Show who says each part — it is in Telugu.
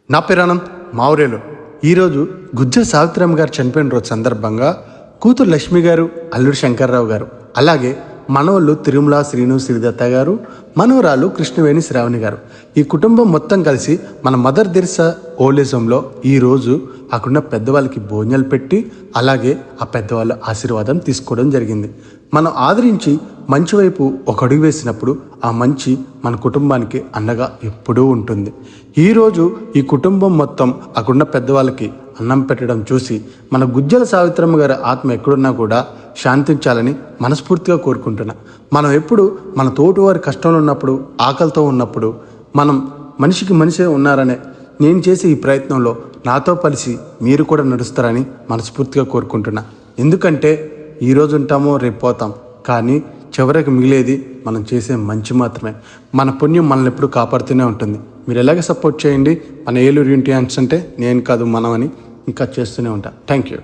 Speaker 1: నా పేరు ఆనంద్ మావురేలు. ఈరోజు గుజ్జ సావిత్రమ్మ గారు చనిపోయిన రోజు సందర్భంగా కూతురు లక్ష్మి గారు, అల్లుడు శంకర్రావు గారు, అలాగే మనవళ్ళు తిరుమల శ్రీను శ్రీదత్త గారు, మనవరాలు కృష్ణవేణి శ్రావణి గారు, ఈ కుటుంబం మొత్తం కలిసి మన మదర్ తెరిసా ఓల్డేజంలో ఈరోజు అక్కడున్న పెద్దవాళ్ళకి భోజనాలు పెట్టి అలాగే ఆ పెద్దవాళ్ళ ఆశీర్వాదం తీసుకోవడం జరిగింది. మనం ఆదరించి మంచి వైపు ఒక అడుగు వేసినప్పుడు ఆ మంచి మన కుటుంబానికి అండగా ఎప్పుడూ ఉంటుంది. ఈరోజు ఈ కుటుంబం మొత్తం అక్కడున్న పెద్దవాళ్ళకి అన్నం పెట్టడం చూసి మన గుజ్జల సావిత్రమ్మ గారి ఆత్మ ఎక్కడున్నా కూడా శాంతించాలని మనస్ఫూర్తిగా కోరుకుంటున్నా. మనం ఎప్పుడు మన తోటి వారి కష్టంలో ఉన్నప్పుడు, ఆకలితో ఉన్నప్పుడు, మనం మనిషికి మనిషే ఉన్నారనే నేను చేసే ఈ ప్రయత్నంలో నాతో కలిసి మీరు కూడా నడుస్తారని మనస్ఫూర్తిగా కోరుకుంటున్నా. ఎందుకంటే ఈరోజు ఉంటామో రేపు పోతాం, కానీ చివరికి మిగిలేది మనం చేసే మంచి మాత్రమే. మన పుణ్యం మనల్ని ఎప్పుడు కాపాడుతూనే ఉంటుంది. మీరు ఎలాగ సపోర్ట్ చేయండి. మన ఏలూరు యూనిటీ అంటే నేను కాదు మనం అని ఇంకా చేస్తూనే ఉంటాను. Thank you.